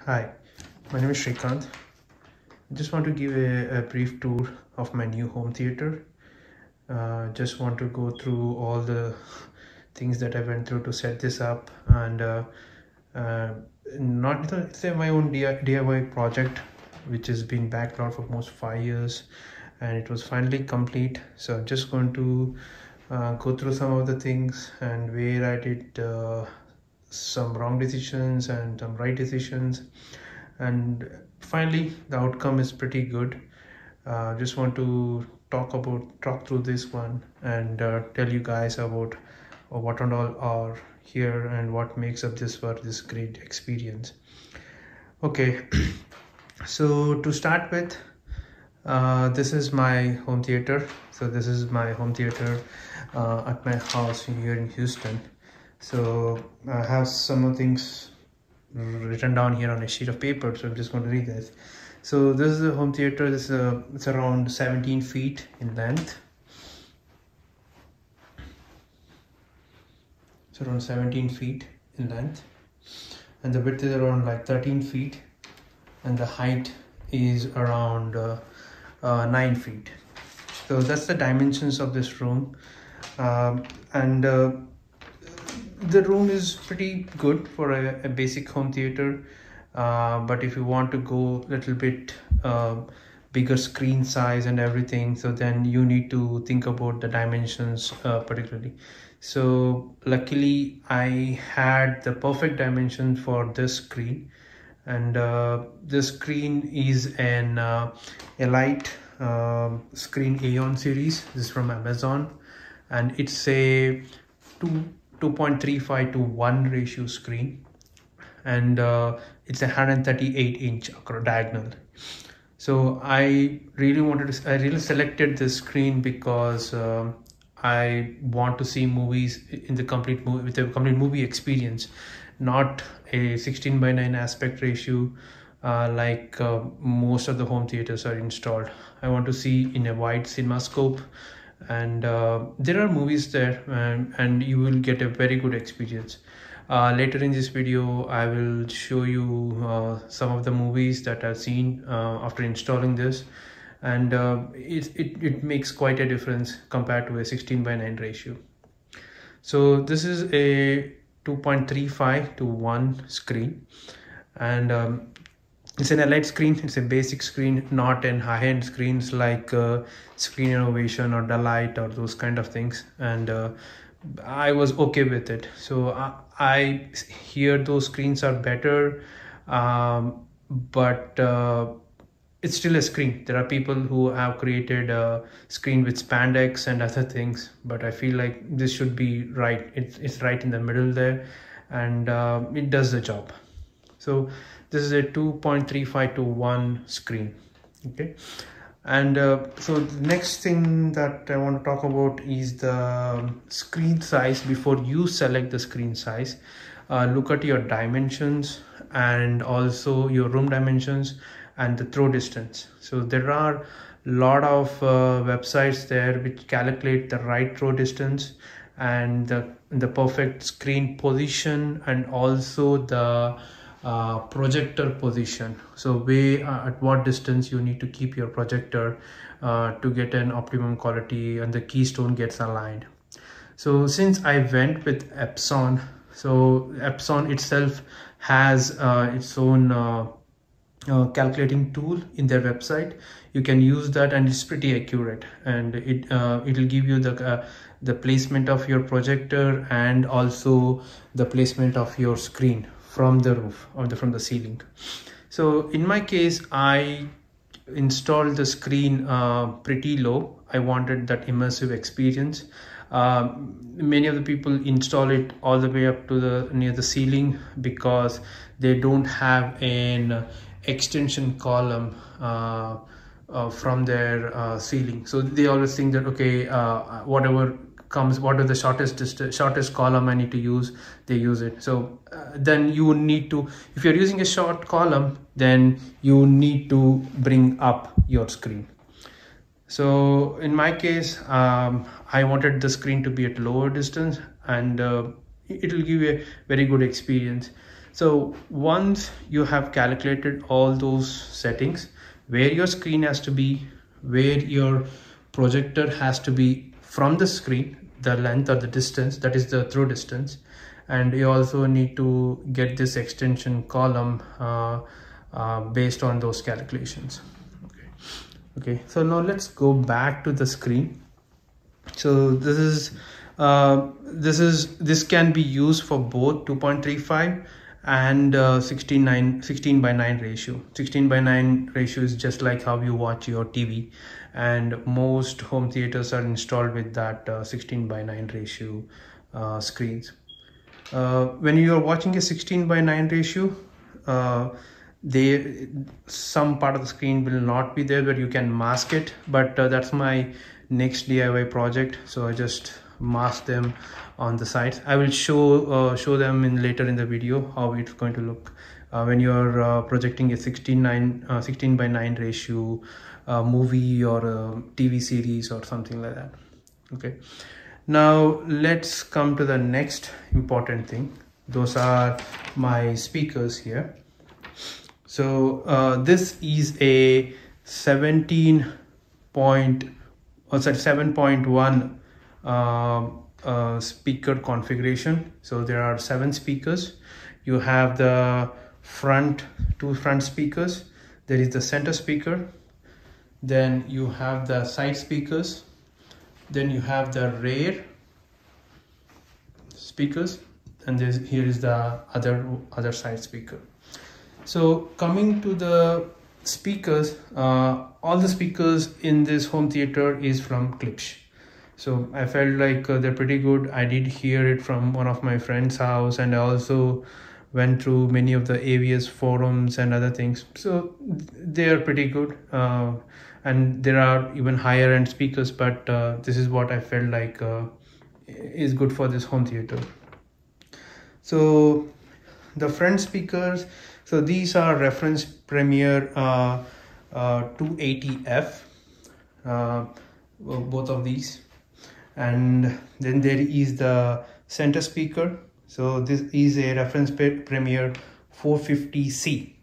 Hi, my name is Shrikant. I just want to give a brief tour of my new home theater. Just want to go through all the things that I went through to set this up, and uh, not it's my own DIY project, which has been backlogged for almost 5 years, and it was finally complete. So I'm just going to go through some of the things and where I did some wrong decisions and some right decisions, and finally the outcome is pretty good. Just want to talk through this one and tell you guys about what and all are here and what makes up this great experience. Okay. So to start with, this is my home theater. So this is my home theater at my house here in Houston. So I have some of things written down here on a sheet of paper, so I'm just going to read this. So this is a home theater. It's around 17 feet in length. It's around 17 feet in length, and the width is around like 13 feet, and the height is around 9 feet. So that's the dimensions of this room. And the room is pretty good for a basic home theater, but if you want to go a little bit bigger screen size and everything, so then you need to think about the dimensions particularly. So luckily I had the perfect dimension for this screen, and this screen is a light screen Aeon series. This is from Amazon, and it's a 2.35 to 1 ratio screen, and it's a 138-inch diagonal. So I really selected this screen because I want to see movies in the complete movie with a complete movie experience, not a 16:9 aspect ratio like most of the home theaters are installed. I want to see in a wide cinema scope, and there are movies there, and you will get a very good experience. Later in this video I will show you some of the movies that I've seen after installing this, and it makes quite a difference compared to a 16:9 ratio. So this is a 2.35 to 1 screen, and it's an LED screen. It's a basic screen, not an high-end screens like Screen Innovation or Delight or those kind of things, and I was okay with it. So I hear those screens are better, but it's still a screen. There are people who have created a screen with spandex and other things, but I feel like this should be right. It's right in the middle there, and it does the job. So this is a 2.35 to 1 screen. Okay, and so the next thing that I want to talk about is the screen size. Before you select the screen size, look at your dimensions and also your room dimensions and the throw distance. So there are a lot of websites there which calculate the right throw distance and the perfect screen position, and also the projector position. So at what distance you need to keep your projector to get an optimum quality and the keystone gets aligned. So since I went with Epson, so Epson itself has its own calculating tool in their website. You can use that, and it's pretty accurate, and it'll give you the placement of your projector and also the placement of your screen from the roof or from the ceiling. So in my case, I installed the screen pretty low. I wanted that immersive experience. Many of the people install it all the way up to near the ceiling because they don't have an extension column from their ceiling. So they always think that okay, whatever are the shortest column I need to use, they use it. So then you need to, if you're using a short column, then you need to bring up your screen. So in my case, I wanted the screen to be at lower distance, and it will give you a very good experience. So once you have calculated all those settings, where your screen has to be, where your projector has to be from the screen, the length or the distance, that is the throw distance, and you also need to get this extension column based on those calculations. Okay, so now let's go back to the screen. So this can be used for both 2.35 and 16:9 ratio. 16:9 ratio is just like how you watch your TV, and most home theaters are installed with that 16:9 ratio screens. When you are watching a 16:9 ratio, some part of the screen will not be there where you can mask it, but that's my next DIY project, so I just mask them on the sides. I will show them later in the video how it's going to look when you're projecting a 16:9 ratio movie or a TV series or something like that. Okay, now let's come to the next important thing. Those are my speakers here. So this is a 7.1 speaker configuration. So there are 7 speakers. You have the two front speakers. There is the center speaker. Then you have the side speakers. Then you have the rear speakers, and here is the other side speaker. So coming to the speakers, all the speakers in this home theater is from Klipsch. So I felt like they're pretty good. I did hear it from one of my friend's house, and I also went through many of the AVS forums and other things. So they are pretty good, and there are even higher end speakers, but this is what I felt like is good for this home theater. So the front speakers, so these are reference Premier 280F, both of these. And then there is the center speaker. So this is a reference Premier 450C.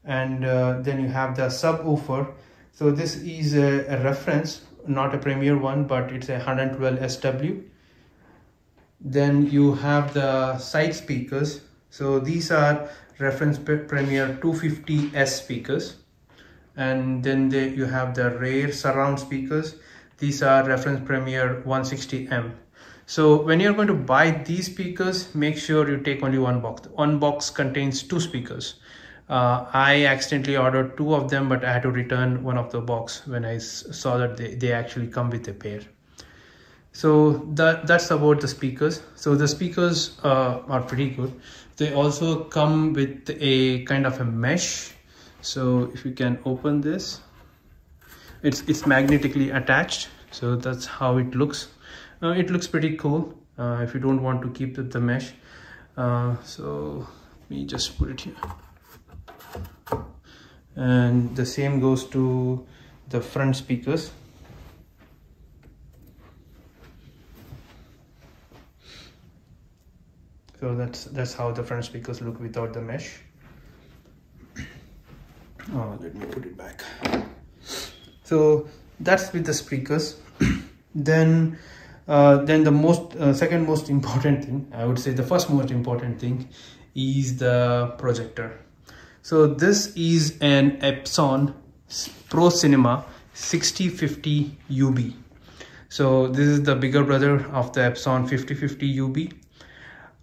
And then you have the subwoofer. So this is a reference, not a Premier one, but it's a 112 SW. Then you have the side speakers. So these are reference Premier 250S speakers. And then you have the rear surround speakers. These are reference Premier 160M. So when you're going to buy these speakers, make sure you take only one box. One box contains 2 speakers. I accidentally ordered 2 of them, but I had to return one of the box when I saw that they actually come with a pair. So that's about the speakers. So the speakers are pretty good. They also come with a kind of a mesh. So if you can open this, it's magnetically attached. So that's how it looks. It looks pretty cool if you don't want to keep the mesh. So let me just put it here. And the same goes to the front speakers. So that's how the front speakers look without the mesh. Oh, let me put it back. So that's with the speakers. Then the second most important thing, I would say the first most important thing, is the projector. So this is an Epson Pro Cinema 6050 UB. So this is the bigger brother of the Epson 5050 UB.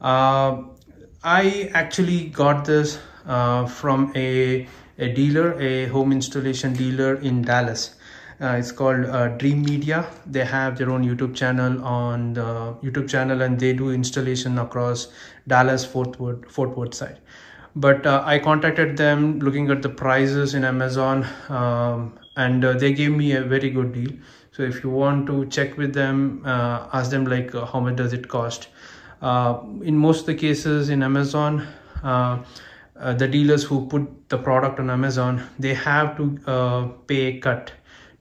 I actually got this from a dealer, a home installation dealer in Dallas. It's called Dream Media. They have their own YouTube channel on the YouTube channel, and they do installation across Dallas, Fort Worth side. But I contacted them looking at the prices in Amazon, and they gave me a very good deal. So if you want to check with them, ask them like how much does it cost. In most of the cases in Amazon, the dealers who put the product on Amazon, they have to pay a cut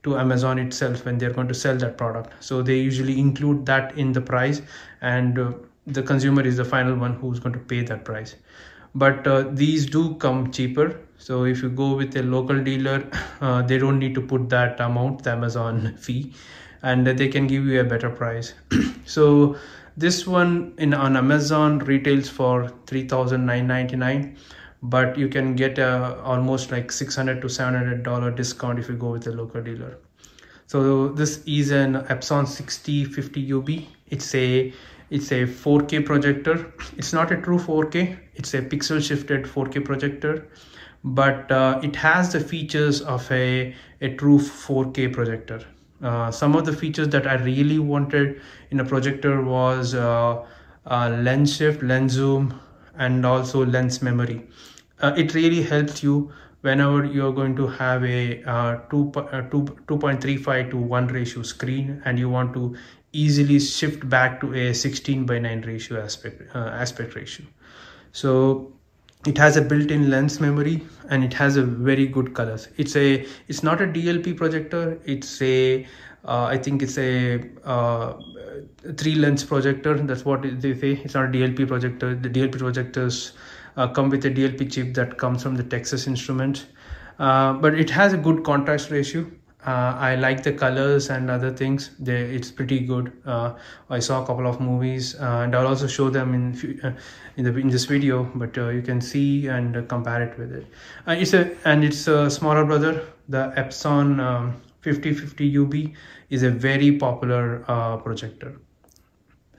to Amazon itself when they're going to sell that product. So they usually include that in the price, and the consumer is the final one who's going to pay that price. But these do come cheaper. So if you go with a local dealer, they don't need to put that amount, the Amazon fee, and they can give you a better price. So this one on Amazon retails for $3,999, but you can get almost like $600 to $700 discount if you go with a local dealer. So this is an Epson 6050 UB. It's a 4K projector. It's not a true 4K. It's a pixel shifted 4K projector, but it has the features of a true 4K projector. Some of the features that I really wanted in a projector was lens shift, lens zoom, and also lens memory. It really helps you whenever you're going to have a 2.35 to 1 ratio screen and you want to easily shift back to a 16:9 ratio aspect ratio. So it has a built-in lens memory and it has a very good colors. It's not a DLP projector. It's a I think it's a 3 lens projector. That's what they say. It's not a DLP projector. The DLP projectors come with a DLP chip that comes from the Texas Instruments, but it has a good contrast ratio. I like the colors and other things. It's pretty good. I saw a couple of movies, and I'll also show them in this video. But you can see and compare it with it. It's a smaller brother. The Epson 5050 UB is a very popular projector.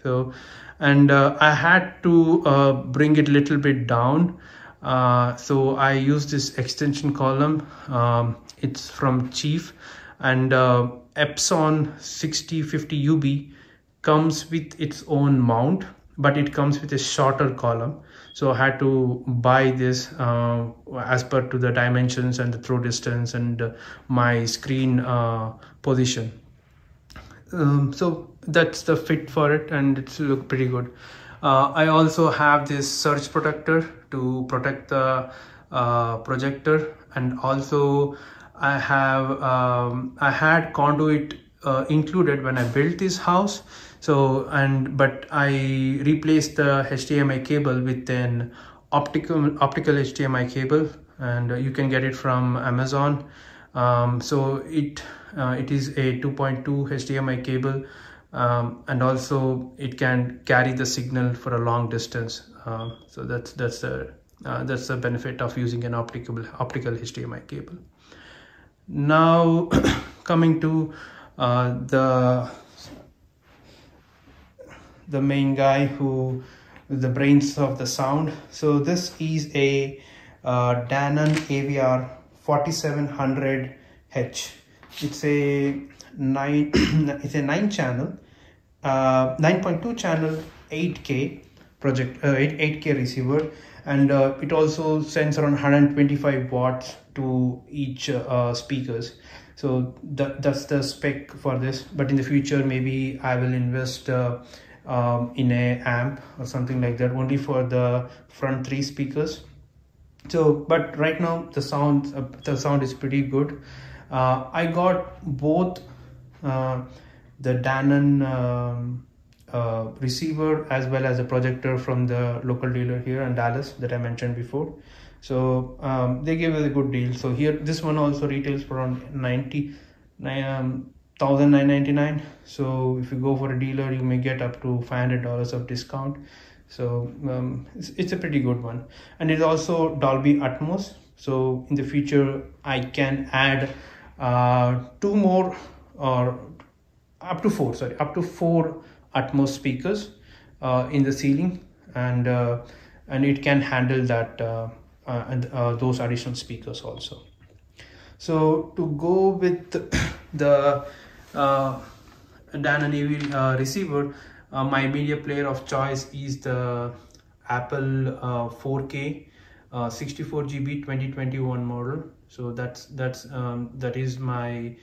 So, and I had to bring it a little bit down. So I use this extension column. It's from Chief, and Epson 6050 UB comes with its own mount, but it comes with a shorter column. So I had to buy this as per to the dimensions and the throw distance and my screen position. So that's the fit for it, and it's look pretty good. I also have this surge protector to protect the projector, and also I had conduit included when I built this house. So but I replaced the HDMI cable with an optical HDMI cable, and you can get it from Amazon. So it is a 2.2 HDMI cable, and also it can carry the signal for a long distance. So that's the benefit of using an optical HDMI cable. Now coming to the main guy who is the brains of the sound. So this is a Denon AVR 4700H. It's a 9 channel 9.2 channel 8K 8K receiver, and it also sends around 125 watts to each speakers. So that's the spec for this, but in the future maybe I will invest in a amp or something like that, only for the front 3 speakers. So but right now the sound is pretty good. I got both the Denon receiver as well as a projector from the local dealer here in Dallas that I mentioned before. So they gave us a good deal. So here this one also retails for around $1,999. So if you go for a dealer, you may get up to $500 of discount. So it's a pretty good one, and it's also Dolby Atmos. So in the future I can add 2 more or up to 4 Atmos speakers in the ceiling, and it can handle that those additional speakers also. So to go with the Denon AVR receiver, my media player of choice is the Apple 4K 64 GB 2021 model. So that is my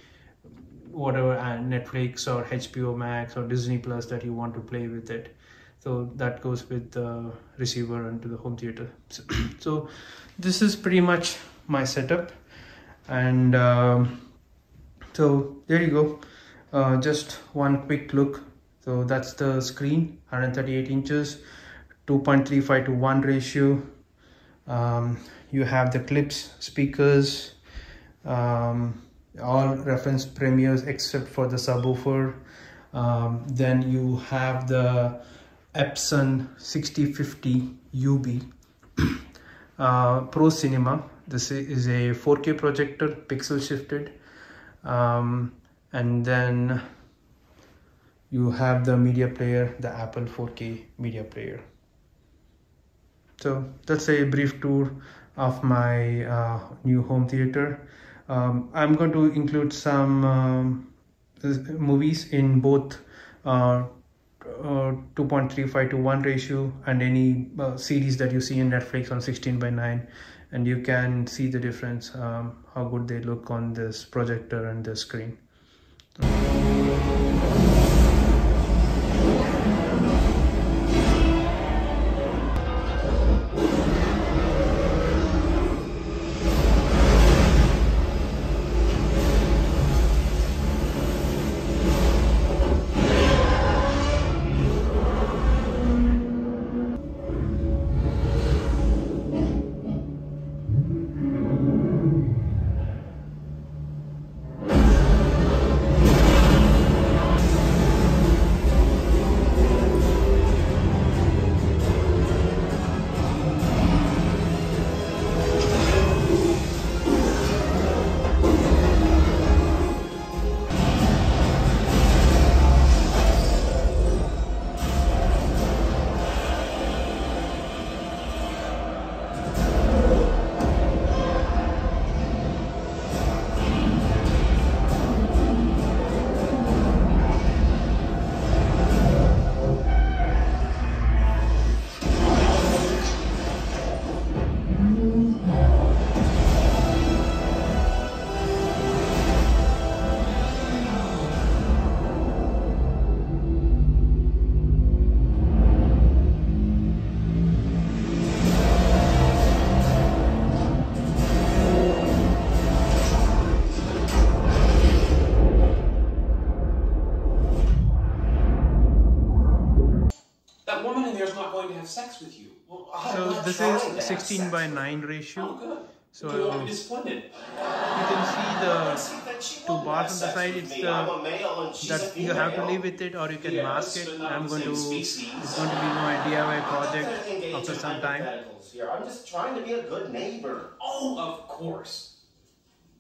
whatever Netflix or HBO Max or Disney Plus that you want to play with it. So that goes with the receiver and to the home theater. So this is pretty much my setup, and so there you go. Just one quick look So that's the screen, 138 inches, 2.35 to 1 ratio. You have the Klipsch speakers, all reference premiers except for the subwoofer. Then you have the Epson 6050 UB Pro Cinema. This is a 4K projector, pixel shifted. And then you have the media player, the Apple 4K media player. So that's a brief tour of my new home theater. I'm going to include some movies in both 2.35 to 1 ratio and any series that you see in Netflix on 16:9, and you can see the difference, how good they look on this projector and the screen. Sex with you. Well, so this is 16:9 ratio. Oh, good. So you want me to split it? You can see the two bars on the side. It's the that you have to live with it, or you can mask it. I'm going to. It's going to be my DIY project after some time. Here. I'm just trying to be a good neighbor. Oh, of course.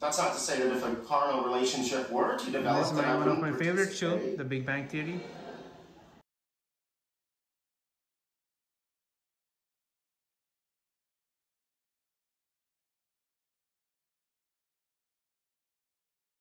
That's not to say that if a carnal relationship were to develop, This is one of my favorite shows, The Big Bang Theory.